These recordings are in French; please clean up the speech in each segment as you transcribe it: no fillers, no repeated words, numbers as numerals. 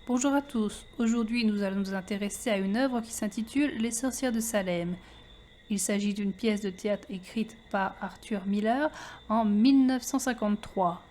Bonjour à tous, aujourd'hui nous allons nous intéresser à une œuvre qui s'intitule Les sorcières de Salem. Il s'agit d'une pièce de théâtre écrite par Arthur Miller en 1953.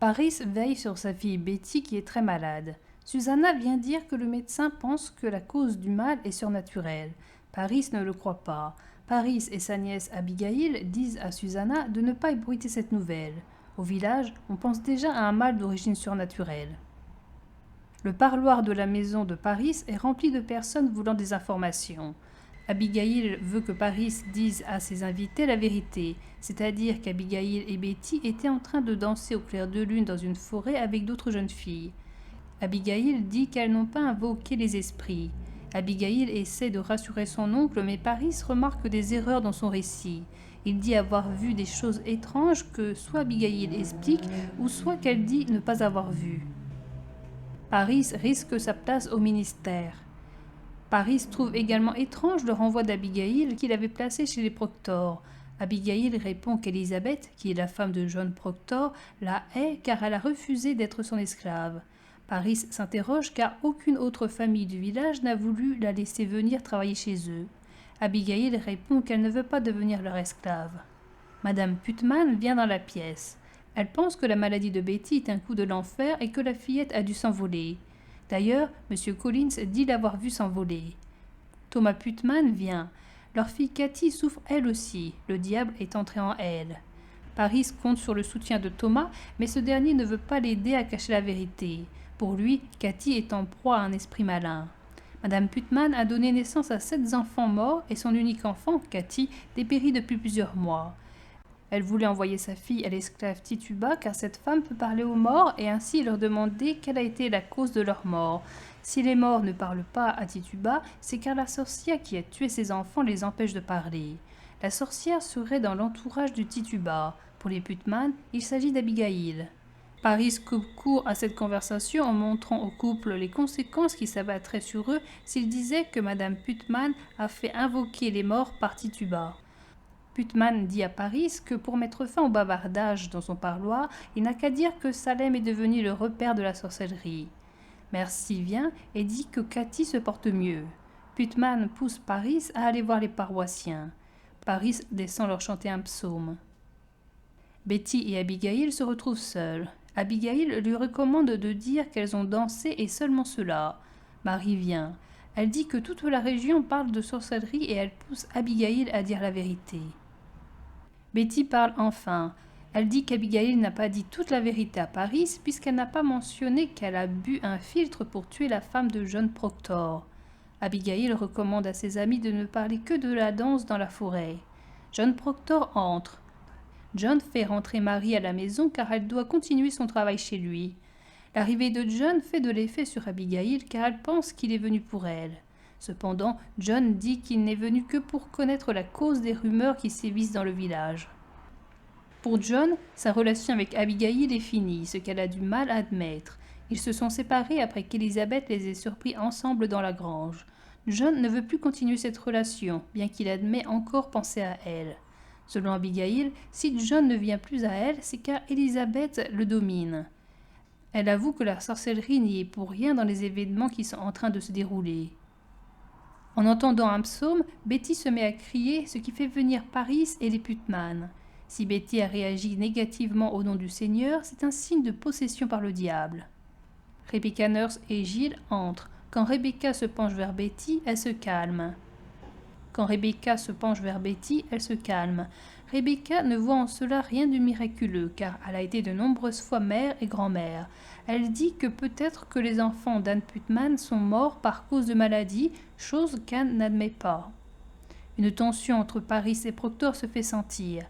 Paris veille sur sa fille Betty qui est très malade. Susanna vient dire que le médecin pense que la cause du mal est surnaturelle. Paris ne le croit pas. Paris et sa nièce Abigail disent à Susanna de ne pas ébruiter cette nouvelle. Au village, on pense déjà à un mal d'origine surnaturelle. Le parloir de la maison de Paris est rempli de personnes voulant des informations. Abigail veut que Paris dise à ses invités la vérité, c'est-à-dire qu'Abigail et Betty étaient en train de danser au clair de lune dans une forêt avec d'autres jeunes filles. Abigail dit qu'elles n'ont pas invoqué les esprits. Abigail essaie de rassurer son oncle, mais Paris remarque des erreurs dans son récit. Il dit avoir vu des choses étranges que soit Abigail explique, ou soit qu'elle dit ne pas avoir vues. Paris risque sa place au ministère. Paris trouve également étrange le renvoi d'Abigail qu'il avait placé chez les Proctor. Abigail répond qu'Elizabeth, qui est la femme de John Proctor, la hait car elle a refusé d'être son esclave. Paris s'interroge car aucune autre famille du village n'a voulu la laisser venir travailler chez eux. Abigail répond qu'elle ne veut pas devenir leur esclave. Madame Putman vient dans la pièce. Elle pense que la maladie de Betty est un coup de l'enfer et que la fillette a dû s'envoler. D'ailleurs, M. Collins dit l'avoir vue s'envoler. Thomas Putman vient. Leur fille Cathy souffre elle aussi. Le diable est entré en elle. Paris compte sur le soutien de Thomas, mais ce dernier ne veut pas l'aider à cacher la vérité. Pour lui, Cathy est en proie à un esprit malin. Madame Putman a donné naissance à 7 enfants morts et son unique enfant, Cathy, dépérit depuis plusieurs mois. Elle voulait envoyer sa fille à l'esclave Tituba car cette femme peut parler aux morts et ainsi leur demander quelle a été la cause de leur mort. Si les morts ne parlent pas à Tituba, c'est car la sorcière qui a tué ses enfants les empêche de parler. La sorcière serait dans l'entourage du Tituba. Pour les Putman, il s'agit d'Abigail. Paris coupe court à cette conversation en montrant au couple les conséquences qui s'abattraient sur eux s'ils disaient que Madame Putman a fait invoquer les morts par Tituba. Putman dit à Paris que pour mettre fin au bavardage dans son parloir, il n'a qu'à dire que Salem est devenu le repère de la sorcellerie. Mercy vient et dit que Cathy se porte mieux. Putman pousse Paris à aller voir les paroissiens. Paris descend leur chanter un psaume. Betty et Abigail se retrouvent seules. Abigail lui recommande de dire qu'elles ont dansé et seulement cela. Marie vient. Elle dit que toute la région parle de sorcellerie et elle pousse Abigail à dire la vérité. Betty parle enfin. Elle dit qu'Abigail n'a pas dit toute la vérité à Paris puisqu'elle n'a pas mentionné qu'elle a bu un filtre pour tuer la femme de John Proctor. Abigail recommande à ses amis de ne parler que de la danse dans la forêt. John Proctor entre. John fait rentrer Marie à la maison car elle doit continuer son travail chez lui. L'arrivée de John fait de l'effet sur Abigail car elle pense qu'il est venu pour elle. Cependant, John dit qu'il n'est venu que pour connaître la cause des rumeurs qui sévissent dans le village. Pour John, sa relation avec Abigail est finie, ce qu'elle a du mal à admettre. Ils se sont séparés après qu'Elizabeth les ait surpris ensemble dans la grange. John ne veut plus continuer cette relation, bien qu'il admet encore penser à elle. Selon Abigail, si John ne vient plus à elle, c'est car Elizabeth le domine. Elle avoue que la sorcellerie n'y est pour rien dans les événements qui sont en train de se dérouler. En entendant un psaume, Betty se met à crier, ce qui fait venir Paris et les Putman. Si Betty a réagi négativement au nom du Seigneur, c'est un signe de possession par le diable. Rebecca Nurse et Gilles entrent. Quand Rebecca se penche vers Betty, elle se calme. Rebecca ne voit en cela rien de miraculeux, car elle a été de nombreuses fois mère et grand-mère. Elle dit que peut-être que les enfants d'Anne Putman sont morts par cause de maladie, chose qu'Anne n'admet pas. Une tension entre Paris et Proctor se fait sentir.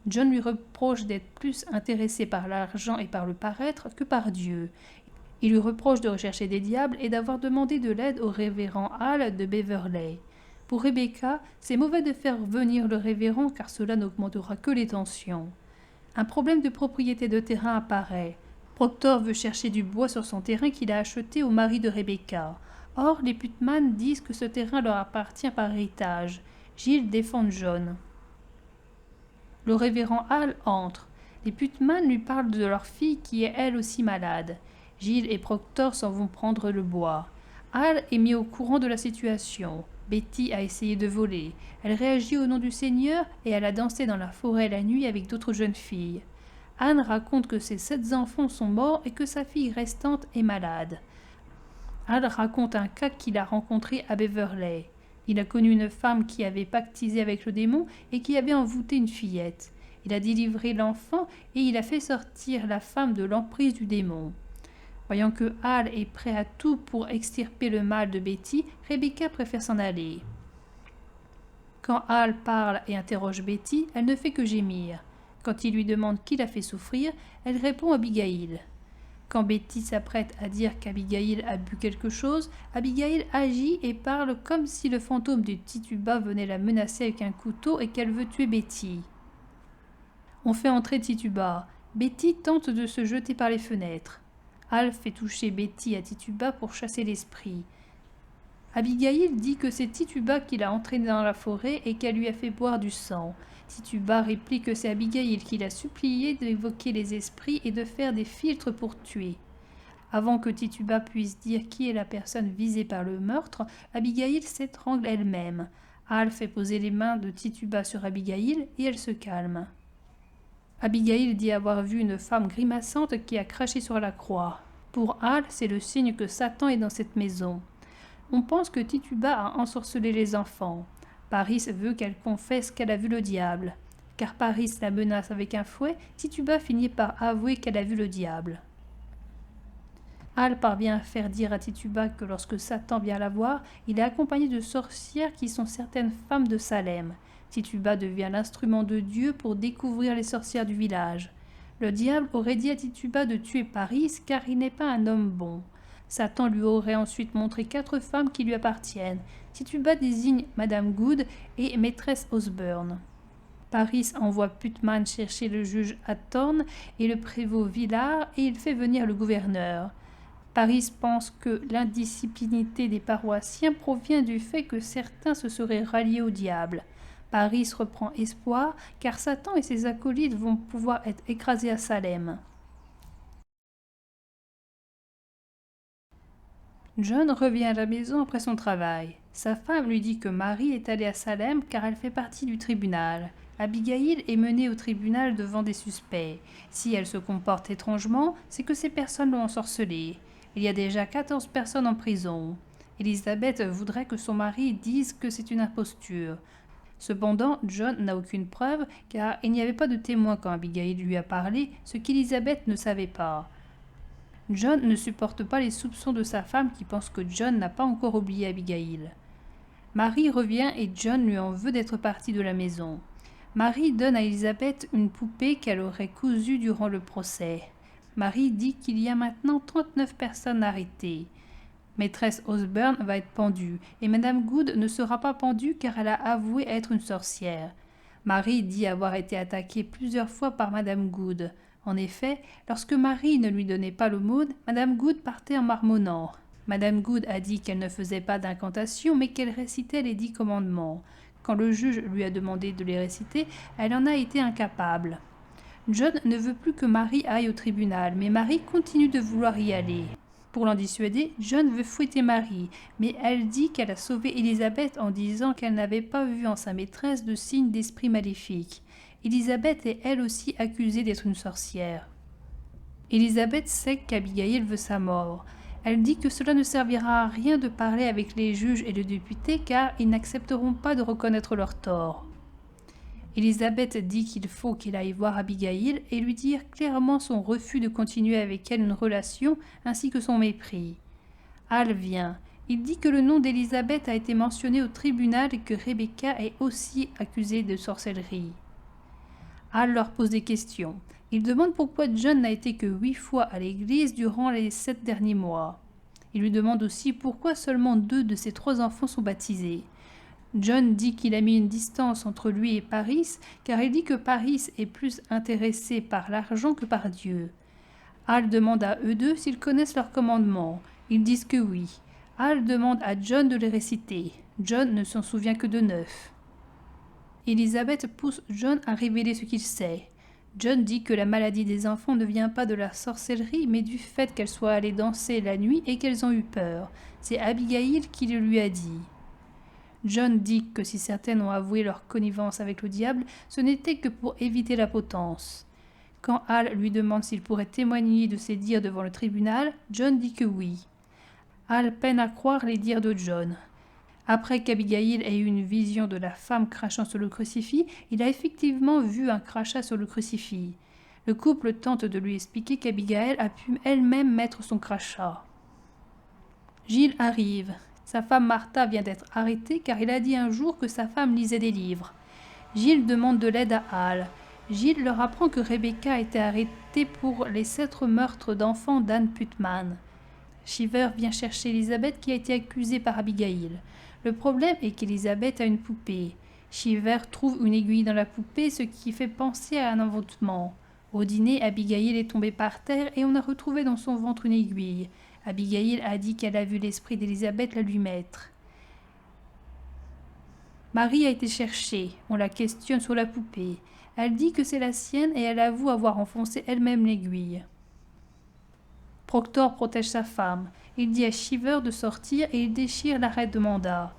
John lui reproche d'être plus intéressé par l'argent et par le paraître que par Dieu. Il lui reproche de rechercher des diables et d'avoir demandé de l'aide au révérend Hall de Beverley. Pour Rebecca, c'est mauvais de faire venir le révérend car cela n'augmentera que les tensions. Un problème de propriété de terrain apparaît. Proctor veut chercher du bois sur son terrain qu'il a acheté au mari de Rebecca. Or, les Putman disent que ce terrain leur appartient par héritage. Giles défend John. Le révérend Hall entre. Les Putman lui parlent de leur fille qui est elle aussi malade. Giles et Proctor s'en vont prendre le bois. Hall est mis au courant de la situation. Betty a essayé de voler. Elle réagit au nom du Seigneur et elle a dansé dans la forêt la nuit avec d'autres jeunes filles. Anne raconte que ses 7 enfants sont morts et que sa fille restante est malade. Hall raconte un cas qu'il a rencontré à Beverley. Il a connu une femme qui avait pactisé avec le démon et qui avait envoûté une fillette. Il a délivré l'enfant et il a fait sortir la femme de l'emprise du démon. Voyant que Hall est prêt à tout pour extirper le mal de Betty, Rebecca préfère s'en aller. Quand Hall parle et interroge Betty, elle ne fait que gémir. Quand il lui demande qui l'a fait souffrir, elle répond Abigail. Quand Betty s'apprête à dire qu'Abigail a bu quelque chose, Abigail agit et parle comme si le fantôme de Tituba venait la menacer avec un couteau et qu'elle veut tuer Betty. On fait entrer Tituba. Betty tente de se jeter par les fenêtres. Hall fait toucher Betty à Tituba pour chasser l'esprit. Abigail dit que c'est Tituba qui l'a entraînée dans la forêt et qu'elle lui a fait boire du sang. Tituba réplique que c'est Abigail qui l'a supplié d'évoquer les esprits et de faire des filtres pour tuer. Avant que Tituba puisse dire qui est la personne visée par le meurtre, Abigail s'étrangle elle-même. Hall fait poser les mains de Tituba sur Abigail et elle se calme. Abigail dit avoir vu une femme grimaçante qui a craché sur la croix. Pour Hall, c'est le signe que Satan est dans cette maison. On pense que Tituba a ensorcelé les enfants. Paris veut qu'elle confesse qu'elle a vu le diable. Car Paris la menace avec un fouet, Tituba finit par avouer qu'elle a vu le diable. Hall parvient à faire dire à Tituba que lorsque Satan vient la voir, il est accompagné de sorcières qui sont certaines femmes de Salem. Tituba devient l'instrument de Dieu pour découvrir les sorcières du village. Le diable aurait dit à Tituba de tuer Paris car il n'est pas un homme bon. Satan lui aurait ensuite montré 4 femmes qui lui appartiennent. Tituba désigne Madame Good et maîtresse Osborne. Paris envoie Putman chercher le juge Hatton et le prévôt Villard et il fait venir le gouverneur. Paris pense que l'indisciplinité des paroissiens provient du fait que certains se seraient ralliés au diable. Paris reprend espoir car Satan et ses acolytes vont pouvoir être écrasés à Salem. John revient à la maison après son travail. Sa femme lui dit que Marie est allée à Salem car elle fait partie du tribunal. Abigail est menée au tribunal devant des suspects. Si elle se comporte étrangement, c'est que ces personnes l'ont ensorcelée. Il y a déjà 14 personnes en prison. Elizabeth voudrait que son mari dise que c'est une imposture. Cependant, John n'a aucune preuve car il n'y avait pas de témoin quand Abigail lui a parlé, ce qu'Elizabeth ne savait pas. John ne supporte pas les soupçons de sa femme qui pense que John n'a pas encore oublié Abigail. Marie revient et John lui en veut d'être parti de la maison. Marie donne à Elizabeth une poupée qu'elle aurait cousue durant le procès. Marie dit qu'il y a maintenant 39 personnes arrêtées. Maîtresse Osborne va être pendue et Madame Good ne sera pas pendue car elle a avoué être une sorcière. Marie dit avoir été attaquée plusieurs fois par Madame Good. En effet, lorsque Marie ne lui donnait pas l'aumône, Madame Good partait en marmonnant. Madame Good a dit qu'elle ne faisait pas d'incantation, mais qu'elle récitait les 10 commandements. Quand le juge lui a demandé de les réciter, elle en a été incapable. John ne veut plus que Marie aille au tribunal, mais Marie continue de vouloir y aller. Pour l'en dissuader, John veut fouetter Marie, mais elle dit qu'elle a sauvé Elizabeth en disant qu'elle n'avait pas vu en sa maîtresse de signes d'esprit maléfique. Elizabeth est elle aussi accusée d'être une sorcière. Elizabeth sait qu'Abigail veut sa mort. Elle dit que cela ne servira à rien de parler avec les juges et les députés car ils n'accepteront pas de reconnaître leur tort. Elizabeth dit qu'il faut qu'il aille voir Abigail et lui dire clairement son refus de continuer avec elle une relation ainsi que son mépris. Hall vient. Il dit que le nom d'Elizabeth a été mentionné au tribunal et que Rebecca est aussi accusée de sorcellerie. Hall leur pose des questions. Il demande pourquoi John n'a été que 8 fois à l'église durant les 7 derniers mois. Il lui demande aussi pourquoi seulement 2 de ses 3 enfants sont baptisés. John dit qu'il a mis une distance entre lui et Paris, car il dit que Paris est plus intéressé par l'argent que par Dieu. Hal demande à eux deux s'ils connaissent leur commandement. Ils disent que oui. Hal demande à John de les réciter. John ne s'en souvient que de 9. Elizabeth pousse John à révéler ce qu'il sait. John dit que la maladie des enfants ne vient pas de la sorcellerie, mais du fait qu'elles soient allées danser la nuit et qu'elles ont eu peur. C'est Abigail qui le lui a dit. John dit que si certaines ont avoué leur connivence avec le diable, ce n'était que pour éviter la potence. Quand Hal lui demande s'il pourrait témoigner de ses dires devant le tribunal, John dit que oui. Hal peine à croire les dires de John. Après qu'Abigail ait eu une vision de la femme crachant sur le crucifix, il a effectivement vu un crachat sur le crucifix. Le couple tente de lui expliquer qu'Abigail a pu elle-même mettre son crachat. Giles arrive. Sa femme Martha vient d'être arrêtée car il a dit un jour que sa femme lisait des livres. Giles demande de l'aide à Hal. Giles leur apprend que Rebecca a été arrêtée pour les 7 meurtres d'enfants d'Anne Putman. Shiver vient chercher Elizabeth qui a été accusée par Abigail. Le problème est qu'Elizabeth a une poupée. Shiver trouve une aiguille dans la poupée, ce qui fait penser à un envoûtement. Au dîner, Abigail est tombée par terre et on a retrouvé dans son ventre une aiguille. Abigail a dit qu'elle a vu l'esprit d'Elizabeth la lui mettre. Marie a été cherchée. On la questionne sur la poupée. Elle dit que c'est la sienne et elle avoue avoir enfoncé elle-même l'aiguille. Proctor protège sa femme. Il dit à Shiver de sortir et il déchire l'arrêt de mandat.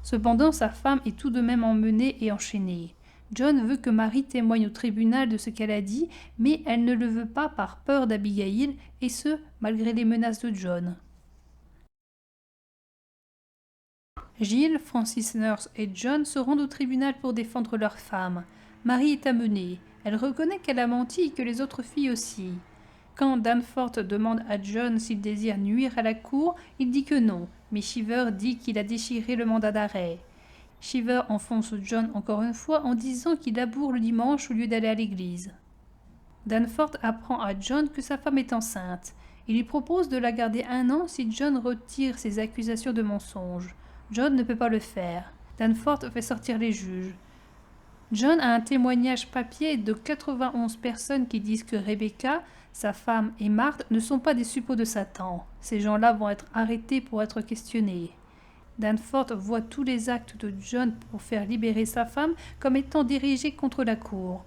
Cependant, sa femme est tout de même emmenée et enchaînée. John veut que Marie témoigne au tribunal de ce qu'elle a dit, mais elle ne le veut pas par peur d'Abigail, et ce, malgré les menaces de John. Giles, Francis Nurse et John se rendent au tribunal pour défendre leur femme. Marie est amenée. Elle reconnaît qu'elle a menti et que les autres filles aussi. Quand Danforth demande à John s'il désire nuire à la cour, il dit que non, mais Shiver dit qu'il a déchiré le mandat d'arrêt. Shiver enfonce John encore une fois en disant qu'il laboure le dimanche au lieu d'aller à l'église. Danforth apprend à John que sa femme est enceinte. Il lui propose de la garder 1 an si John retire ses accusations de mensonge. John ne peut pas le faire. Danforth fait sortir les juges. John a un témoignage papier de 91 personnes qui disent que Rebecca, sa femme et Marthe ne sont pas des suppôts de Satan. Ces gens-là vont être arrêtés pour être questionnés. Danforth voit tous les actes de John pour faire libérer sa femme comme étant dirigés contre la cour.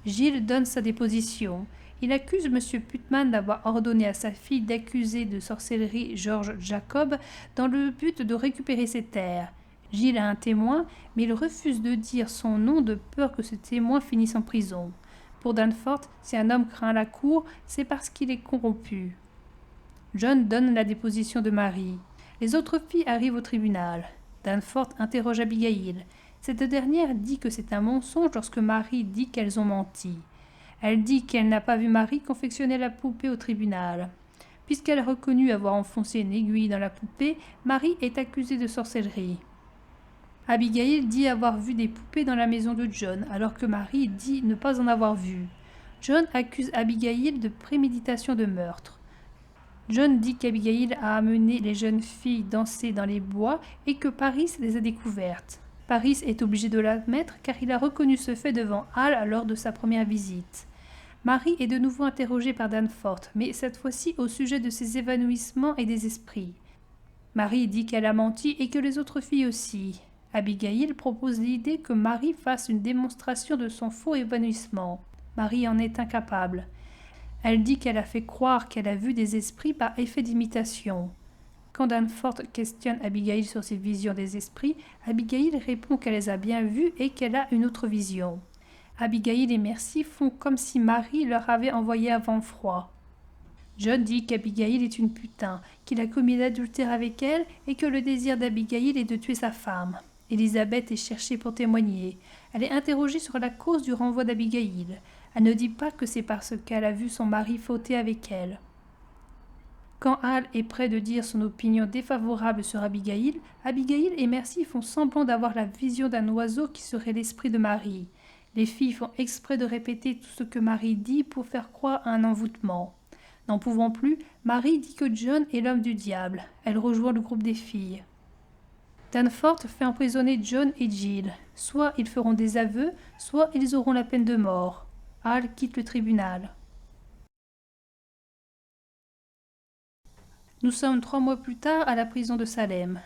Giles donne sa déposition. Il accuse M. Putman d'avoir ordonné à sa fille d'accuser de sorcellerie George Jacob dans le but de récupérer ses terres. Giles a un témoin, mais il refuse de dire son nom de peur que ce témoin finisse en prison. Pour Danforth, si un homme craint la cour, c'est parce qu'il est corrompu. John donne la déposition de Marie. Les autres filles arrivent au tribunal. Danforth interroge Abigail. Cette dernière dit que c'est un mensonge lorsque Marie dit qu'elles ont menti. Elle dit qu'elle n'a pas vu Marie confectionner la poupée au tribunal. Puisqu'elle a reconnu avoir enfoncé une aiguille dans la poupée, Marie est accusée de sorcellerie. Abigail dit avoir vu des poupées dans la maison de John, alors que Marie dit ne pas en avoir vu. John accuse Abigail de préméditation de meurtre. John dit qu'Abigail a amené les jeunes filles danser dans les bois et que Paris les a découvertes. Paris est obligé de l'admettre car il a reconnu ce fait devant Hal lors de sa première visite. Marie est de nouveau interrogée par Danforth, mais cette fois-ci au sujet de ses évanouissements et des esprits. Marie dit qu'elle a menti et que les autres filles aussi. Abigail propose l'idée que Marie fasse une démonstration de son faux évanouissement. Marie en est incapable. Elle dit qu'elle a fait croire qu'elle a vu des esprits par effet d'imitation. Quand Danforth questionne Abigail sur ses visions des esprits, Abigail répond qu'elle les a bien vus et qu'elle a une autre vision. Abigail et Mercy font comme si Marie leur avait envoyé un vent froid. John dit qu'Abigail est une putain, qu'il a commis l'adultère avec elle et que le désir d'Abigail est de tuer sa femme. Elizabeth est cherchée pour témoigner. Elle est interrogée sur la cause du renvoi d'Abigail. Elle ne dit pas que c'est parce qu'elle a vu son mari fauter avec elle. Quand Hal est prêt de dire son opinion défavorable sur Abigail, Abigail et Mercy font semblant d'avoir la vision d'un oiseau qui serait l'esprit de Marie. Les filles font exprès de répéter tout ce que Marie dit pour faire croire à un envoûtement. N'en pouvant plus, Marie dit que John est l'homme du diable. Elle rejoint le groupe des filles. Danforth fait emprisonner John et Giles. Soit ils feront des aveux, soit ils auront la peine de mort. Hal quitte le tribunal. Nous sommes 3 mois plus tard à la prison de Salem.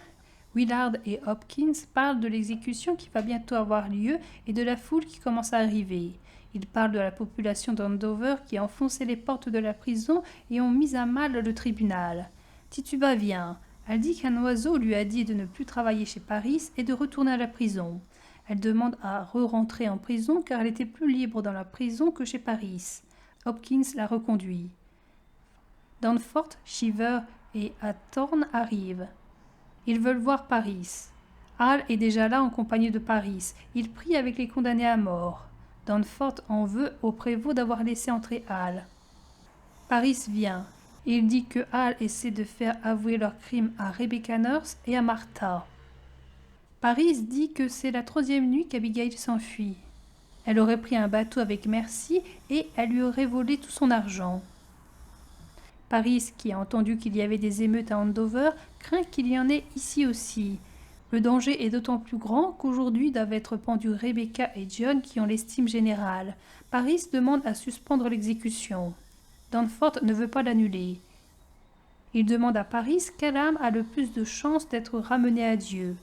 Willard et Hopkins parlent de l'exécution qui va bientôt avoir lieu et de la foule qui commence à arriver. Ils parlent de la population d'Andover qui a enfoncé les portes de la prison et ont mis à mal le tribunal. Tituba vient. Elle dit qu'un oiseau lui a dit de ne plus travailler chez Paris et de retourner à la prison. Elle demande à re-rentrer en prison car elle était plus libre dans la prison que chez Paris. Hopkins la reconduit. Danforth, Shiver et Hathorne arrivent. Ils veulent voir Paris. Hal est déjà là en compagnie de Paris. Il prie avec les condamnés à mort. Danforth en veut au prévôt d'avoir laissé entrer Hal. Paris vient. Il dit que Hal essaie de faire avouer leur crime à Rebecca Nurse et à Martha. Paris dit que c'est la 3e nuit qu'Abigail s'enfuit. Elle aurait pris un bateau avec Mercy et elle lui aurait volé tout son argent. Paris, qui a entendu qu'il y avait des émeutes à Andover, craint qu'il y en ait ici aussi. Le danger est d'autant plus grand qu'aujourd'hui doivent être pendus Rebecca et John qui ont l'estime générale. Paris demande à suspendre l'exécution. Danforth ne veut pas l'annuler. Il demande à Paris quelle âme a le plus de chances d'être ramenée à Dieu.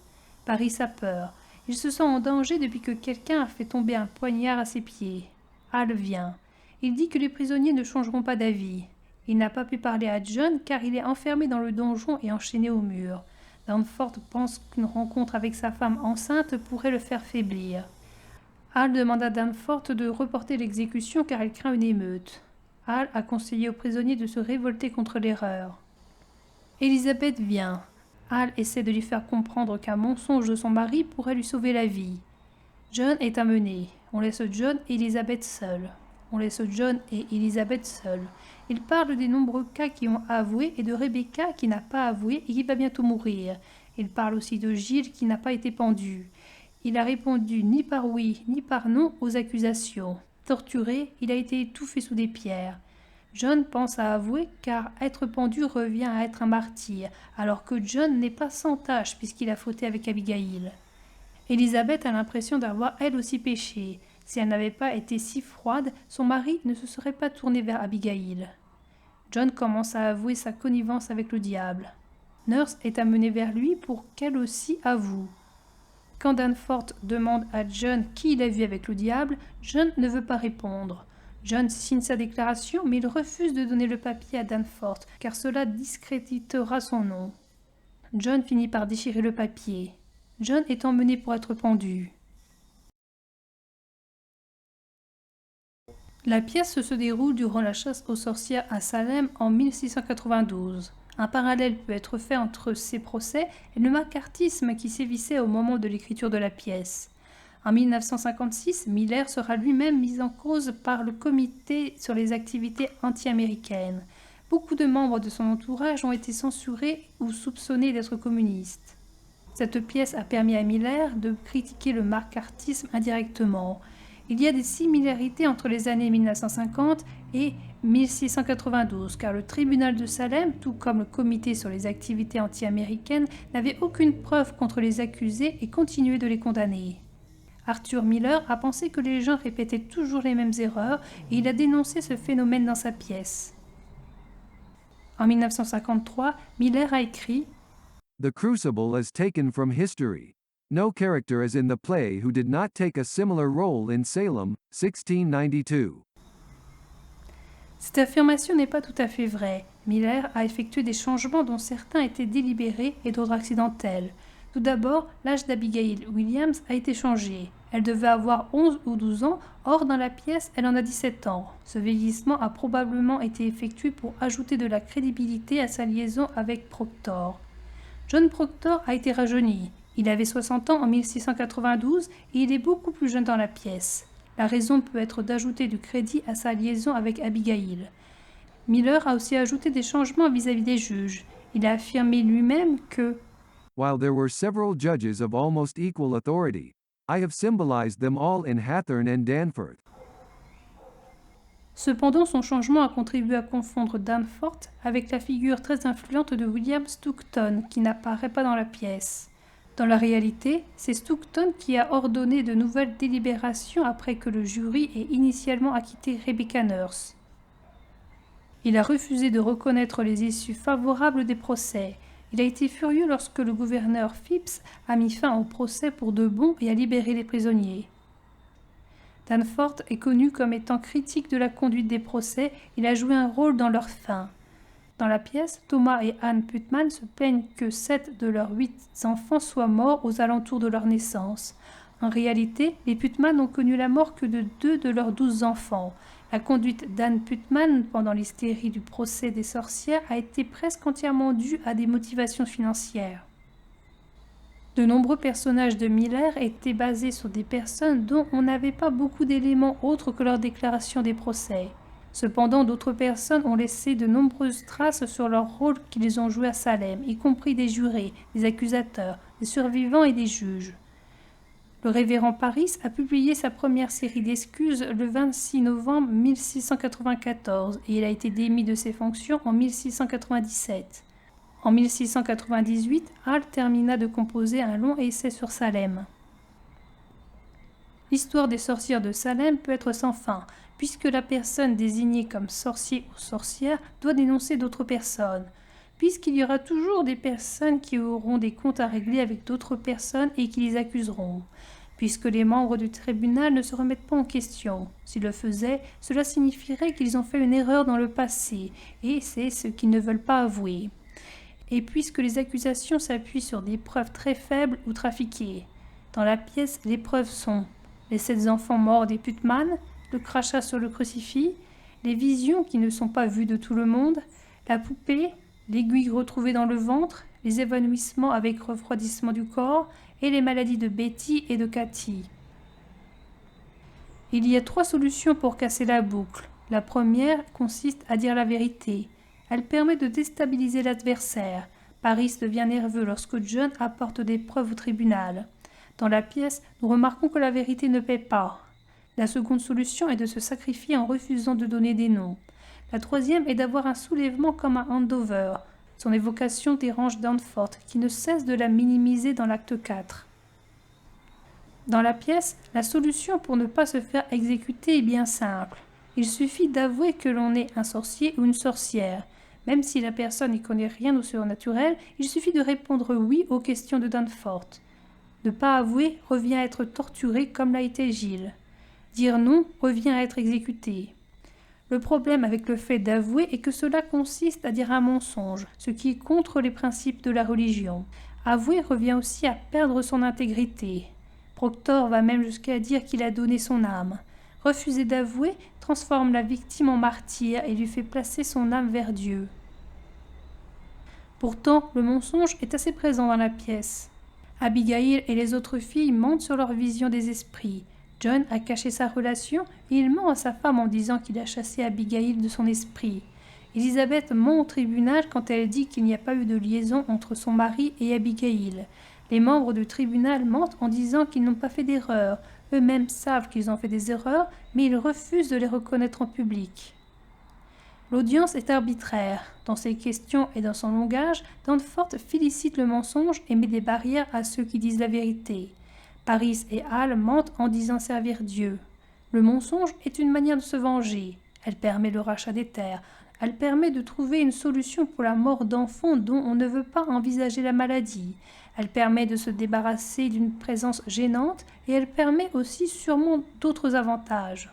Paris a peur. Il se sent en danger depuis que quelqu'un a fait tomber un poignard à ses pieds. Hal vient. Il dit que les prisonniers ne changeront pas d'avis. Il n'a pas pu parler à John car il est enfermé dans le donjon et enchaîné au mur. Danforth pense qu'une rencontre avec sa femme enceinte pourrait le faire faiblir. Hal demande à Danforth de reporter l'exécution car elle craint une émeute. Hal a conseillé aux prisonniers de se révolter contre l'erreur. Elizabeth vient. Hal essaie de lui faire comprendre qu'un mensonge de son mari pourrait lui sauver la vie. John est amené. On laisse John et Elizabeth seuls. Il parle des nombreux cas qui ont avoué et de Rebecca qui n'a pas avoué et qui va bientôt mourir. Il parle aussi de Gilles qui n'a pas été pendu. Il a répondu ni par oui ni par non aux accusations. Torturé, il a été étouffé sous des pierres. John pense à avouer car être pendu revient à être un martyr, alors que John n'est pas sans tâche puisqu'il a fauté avec Abigail. Elizabeth a l'impression d'avoir elle aussi péché. Si elle n'avait pas été si froide, son mari ne se serait pas tourné vers Abigail. John commence à avouer sa connivence avec le diable. Nurse est amenée vers lui pour qu'elle aussi avoue. Quand Danforth demande à John qui il a vu avec le diable, John ne veut pas répondre. John signe sa déclaration, mais il refuse de donner le papier à Danforth, car cela discréditera son nom. John finit par déchirer le papier. John est emmené pour être pendu. La pièce se déroule durant la chasse aux sorcières à Salem en 1692. Un parallèle peut être fait entre ces procès et le macartisme qui sévissait au moment de l'écriture de la pièce. En 1956, Miller sera lui-même mis en cause par le Comité sur les activités anti-américaines. Beaucoup de membres de son entourage ont été censurés ou soupçonnés d'être communistes. Cette pièce a permis à Miller de critiquer le macartisme indirectement. Il y a des similarités entre les années 1950 et 1692, car le tribunal de Salem, tout comme le comité sur les activités anti-américaines, n'avait aucune preuve contre les accusés et continuait de les condamner. Arthur Miller a pensé que les gens répétaient toujours les mêmes erreurs et il a dénoncé ce phénomène dans sa pièce. En 1953, Miller a écrit « The crucible is taken from history. No character is in the play who did not take a similar role in Salem, 1692. » Cette affirmation n'est pas tout à fait vraie. Miller a effectué des changements dont certains étaient délibérés et d'autres accidentels. Tout d'abord, l'âge d'Abigail Williams a été changé. Elle devait avoir 11 ou 12 ans, or dans la pièce, elle en a 17 ans. Ce vieillissement a probablement été effectué pour ajouter de la crédibilité à sa liaison avec Proctor. John Proctor a été rajeuni. Il avait 60 ans en 1692 et il est beaucoup plus jeune dans la pièce. La raison peut être d'ajouter du crédit à sa liaison avec Abigail. Miller a aussi ajouté des changements vis-à-vis des juges. Il a affirmé lui-même que While there were several judges of almost equal authority, I have symbolized them all in Hathorne and Danforth. Cependant, son changement a contribué à confondre Danforth avec la figure très influente de William Stookton, qui n'apparaît pas dans la pièce. Dans la réalité, c'est Stookton qui a ordonné de nouvelles délibérations après que le jury ait initialement acquitté Rebecca Nurse. Il a refusé de reconnaître les issues favorables des procès. Il a été furieux lorsque le gouverneur Phipps a mis fin au procès pour de bon et a libéré les prisonniers. Danforth est connu comme étant critique de la conduite des procès. Il a joué un rôle dans leur fin. Dans la pièce, Thomas et Anne Putman se plaignent que 7 de leurs 8 enfants soient morts aux alentours de leur naissance. En réalité, les Putman n'ont connu la mort que de 2 de leurs 12 enfants. La conduite d'Anne Putman pendant l'hystérie du procès des sorcières a été presque entièrement due à des motivations financières. De nombreux personnages de Miller étaient basés sur des personnes dont on n'avait pas beaucoup d'éléments autres que leur déclaration des procès. Cependant, d'autres personnes ont laissé de nombreuses traces sur leur rôle qu'ils ont joué à Salem, y compris des jurés, des accusateurs, des survivants et des juges. Le révérend Parris a publié sa première série d'excuses le 26 novembre 1694 et il a été démis de ses fonctions en 1697. En 1698, Hall termina de composer un long essai sur Salem. L'histoire des sorcières de Salem peut être sans fin, puisque la personne désignée comme sorcier ou sorcière doit dénoncer d'autres personnes, puisqu'il y aura toujours des personnes qui auront des comptes à régler avec d'autres personnes et qui les accuseront, puisque les membres du tribunal ne se remettent pas en question. S'ils le faisaient, cela signifierait qu'ils ont fait une erreur dans le passé, et c'est ce qu'ils ne veulent pas avouer. Et puisque les accusations s'appuient sur des preuves très faibles ou trafiquées. Dans la pièce, les preuves sont les 7 enfants morts des Putman, le crachat sur le crucifix, les visions qui ne sont pas vues de tout le monde, la poupée, l'aiguille retrouvée dans le ventre, les évanouissements avec refroidissement du corps et les maladies de Betty et de Cathy. Il y a 3 solutions pour casser la boucle. La première consiste à dire la vérité. Elle permet de déstabiliser l'adversaire. Parris devient nerveux lorsque John apporte des preuves au tribunal. Dans la pièce, nous remarquons que la vérité ne paie pas. La seconde solution est de se sacrifier en refusant de donner des noms. La troisième est d'avoir un soulèvement comme un Andover. Son évocation dérange Danforth, qui ne cesse de la minimiser dans l'acte 4. Dans la pièce, la solution pour ne pas se faire exécuter est bien simple. Il suffit d'avouer que l'on est un sorcier ou une sorcière. Même si la personne n'y connaît rien au surnaturel, il suffit de répondre oui aux questions de Danforth. Ne pas avouer revient à être torturé comme l'a été Giles. Dire non revient à être exécuté. Le problème avec le fait d'avouer est que cela consiste à dire un mensonge, ce qui est contre les principes de la religion. Avouer revient aussi à perdre son intégrité. Proctor va même jusqu'à dire qu'il a donné son âme. Refuser d'avouer transforme la victime en martyr et lui fait placer son âme vers Dieu. Pourtant, le mensonge est assez présent dans la pièce. Abigail et les autres filles mentent sur leur vision des esprits. John a caché sa relation et il ment à sa femme en disant qu'il a chassé Abigail de son esprit. Elisabeth ment au tribunal quand elle dit qu'il n'y a pas eu de liaison entre son mari et Abigail. Les membres du tribunal mentent en disant qu'ils n'ont pas fait d'erreur. Eux-mêmes savent qu'ils ont fait des erreurs, mais ils refusent de les reconnaître en public. L'audience est arbitraire. Dans ses questions et dans son langage, Danforth félicite le mensonge et met des barrières à ceux qui disent la vérité. Parris et Hall mentent en disant servir Dieu. Le mensonge est une manière de se venger. Elle permet le rachat des terres. Elle permet de trouver une solution pour la mort d'enfants dont on ne veut pas envisager la maladie. Elle permet de se débarrasser d'une présence gênante et elle permet aussi sûrement d'autres avantages.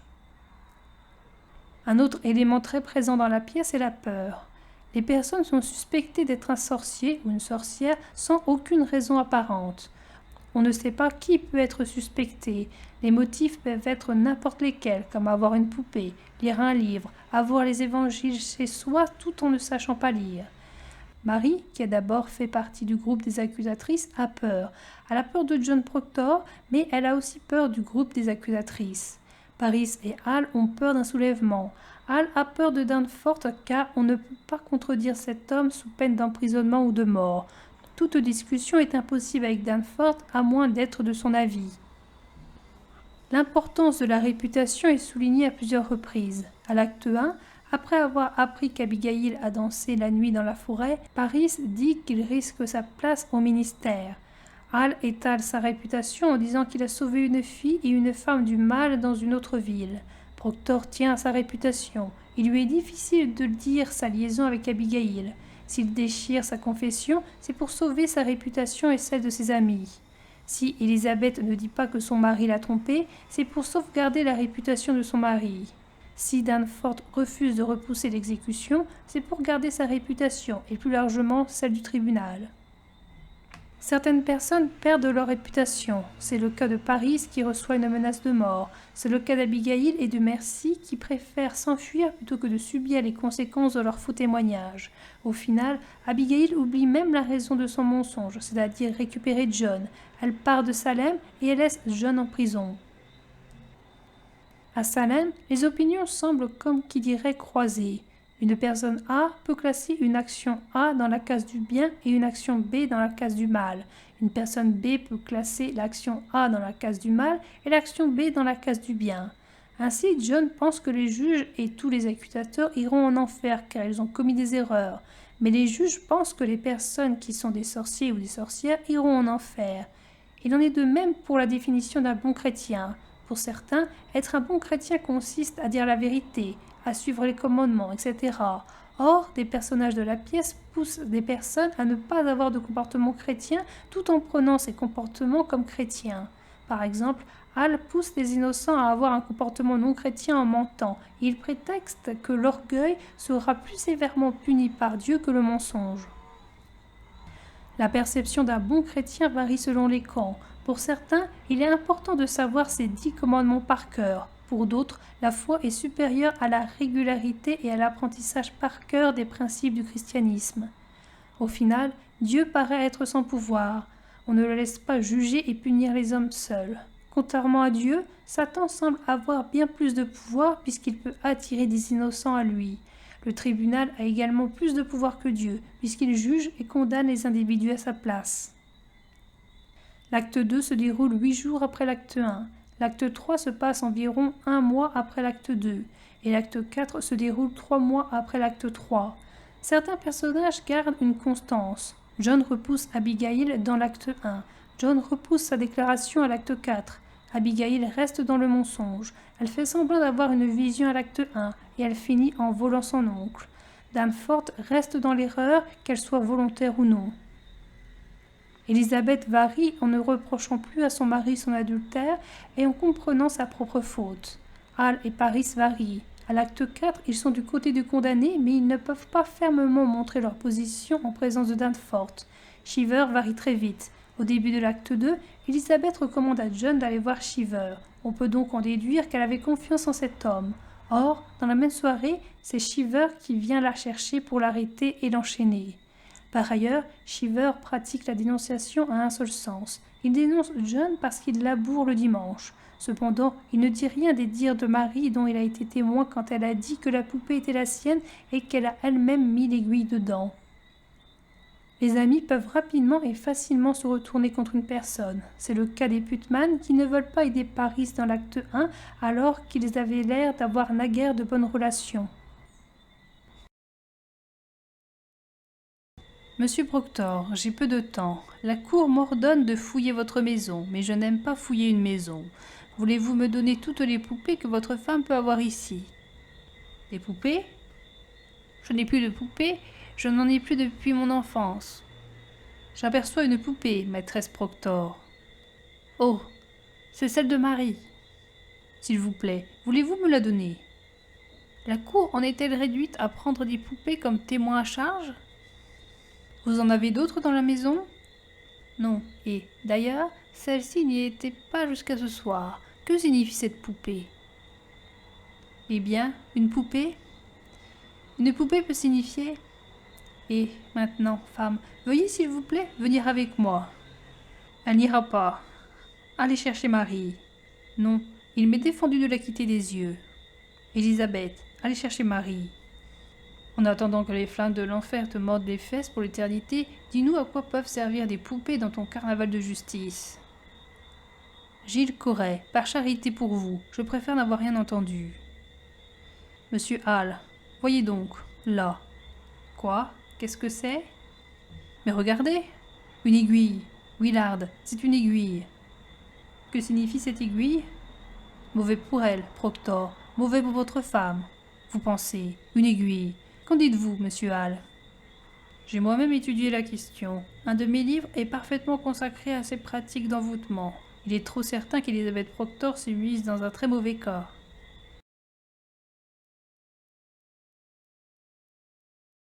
Un autre élément très présent dans la pièce est la peur. Les personnes sont suspectées d'être un sorcier ou une sorcière sans aucune raison apparente. On ne sait pas qui peut être suspecté. Les motifs peuvent être n'importe lesquels, comme avoir une poupée, lire un livre, avoir les évangiles chez soi tout en ne sachant pas lire. Marie, qui a d'abord fait partie du groupe des accusatrices, a peur. Elle a peur de John Proctor, mais elle a aussi peur du groupe des accusatrices. Parris et Hall ont peur d'un soulèvement. Hall a peur de Danforth car on ne peut pas contredire cet homme sous peine d'emprisonnement ou de mort. Toute discussion est impossible avec Danforth à moins d'être de son avis. L'importance de la réputation est soulignée à plusieurs reprises. À l'acte 1, après avoir appris qu'Abigail a dansé la nuit dans la forêt, Parris dit qu'il risque sa place au ministère. Hall étale sa réputation en disant qu'il a sauvé une fille et une femme du mal dans une autre ville. Proctor tient à sa réputation. Il lui est difficile de dire sa liaison avec Abigail. S'il déchire sa confession, c'est pour sauver sa réputation et celle de ses amis. Si Élisabeth ne dit pas que son mari l'a trompée, c'est pour sauvegarder la réputation de son mari. Si Danforth refuse de repousser l'exécution, c'est pour garder sa réputation et plus largement celle du tribunal. Certaines personnes perdent leur réputation. C'est le cas de Paris qui reçoit une menace de mort. C'est le cas d'Abigail et de Mercy qui préfèrent s'enfuir plutôt que de subir les conséquences de leur faux témoignage. Au final, Abigail oublie même la raison de son mensonge, c'est-à-dire récupérer John. Elle part de Salem et elle laisse John en prison. À Salem, les opinions semblent comme qui dirait croisées. Une personne A peut classer une action A dans la case du bien et une action B dans la case du mal. Une personne B peut classer l'action A dans la case du mal et l'action B dans la case du bien. Ainsi, John pense que les juges et tous les accusateurs iront en enfer car ils ont commis des erreurs. Mais les juges pensent que les personnes qui sont des sorciers ou des sorcières iront en enfer. Il en est de même pour la définition d'un bon chrétien. Pour certains, être un bon chrétien consiste à dire la vérité, à suivre les commandements, etc. Or, des personnages de la pièce poussent des personnes à ne pas avoir de comportement chrétien tout en prenant ces comportements comme chrétiens. Par exemple, Hal pousse les innocents à avoir un comportement non chrétien en mentant. Il prétexte que l'orgueil sera plus sévèrement puni par Dieu que le mensonge. La perception d'un bon chrétien varie selon les camps. Pour certains, il est important de savoir ces 10 commandements par cœur. Pour d'autres, la foi est supérieure à la régularité et à l'apprentissage par cœur des principes du christianisme. Au final, Dieu paraît être sans pouvoir. On ne le laisse pas juger et punir les hommes seuls. Contrairement à Dieu, Satan semble avoir bien plus de pouvoir puisqu'il peut attirer des innocents à lui. Le tribunal a également plus de pouvoir que Dieu, puisqu'il juge et condamne les individus à sa place. L'acte 2 se déroule 8 jours après l'acte 1. L'acte 3 se passe environ 1 mois après l'acte 2. Et l'acte 4 se déroule 3 mois après l'acte 3. Certains personnages gardent une constance. John repousse Abigail dans l'acte 1. John repousse sa déclaration à l'acte 4. Abigail reste dans le mensonge. Elle fait semblant d'avoir une vision à l'acte 1 et elle finit en volant son oncle. Danforth reste dans l'erreur, qu'elle soit volontaire ou non. Élisabeth varie en ne reprochant plus à son mari son adultère et en comprenant sa propre faute. Hal et Paris varient. À l'acte 4, ils sont du côté du condamné, mais ils ne peuvent pas fermement montrer leur position en présence de Danforth. Cheever varie très vite. Au début de l'acte 2, Élisabeth recommande à John d'aller voir Cheever. On peut donc en déduire qu'elle avait confiance en cet homme. Or, dans la même soirée, c'est Cheever qui vient la chercher pour l'arrêter et l'enchaîner. Par ailleurs, Cheever pratique la dénonciation à un seul sens. Il dénonce John parce qu'il laboure le dimanche. Cependant, il ne dit rien des dires de Marie dont il a été témoin quand elle a dit que la poupée était la sienne et qu'elle a elle-même mis l'aiguille dedans. Les amis peuvent rapidement et facilement se retourner contre une personne. C'est le cas des Putman qui ne veulent pas aider Paris dans l'acte 1 alors qu'ils avaient l'air d'avoir naguère de bonnes relations. Monsieur Proctor, j'ai peu de temps. La cour m'ordonne de fouiller votre maison, mais je n'aime pas fouiller une maison. Voulez-vous me donner toutes les poupées que votre femme peut avoir ici? Des poupées? Je n'ai plus de poupées, je n'en ai plus depuis mon enfance. J'aperçois une poupée, maîtresse Proctor. Oh, c'est celle de Marie. S'il vous plaît, voulez-vous me la donner? La cour en est-elle réduite à prendre des poupées comme témoins à charge? Vous en avez d'autres dans la maison? Non, et, d'ailleurs, celle-ci n'y était pas jusqu'à ce soir. Que signifie cette poupée? Eh bien, une poupée? Une poupée peut signifier... Et, maintenant, femme, veuillez s'il vous plaît venir avec moi. Elle n'ira pas. Allez chercher Marie. Non, il m'est défendu de la quitter des yeux. Élisabeth, allez chercher Marie. En attendant que les flammes de l'enfer te mordent les fesses pour l'éternité, dis-nous à quoi peuvent servir des poupées dans ton carnaval de justice. Gilles Corret, par charité pour vous, je préfère n'avoir rien entendu. Monsieur Hall, voyez donc, là. Quoi? Qu'est-ce que c'est? Mais regardez! Une aiguille. Willard, c'est une aiguille. Que signifie cette aiguille? Mauvais pour elle, Proctor, mauvais pour votre femme. Vous pensez, une aiguille. Qu'en dites-vous, monsieur Hall? J'ai moi-même étudié la question. Un de mes livres est parfaitement consacré à ces pratiques d'envoûtement. Il est trop certain qu'Elizabeth Proctor s'est mise dans un très mauvais cas.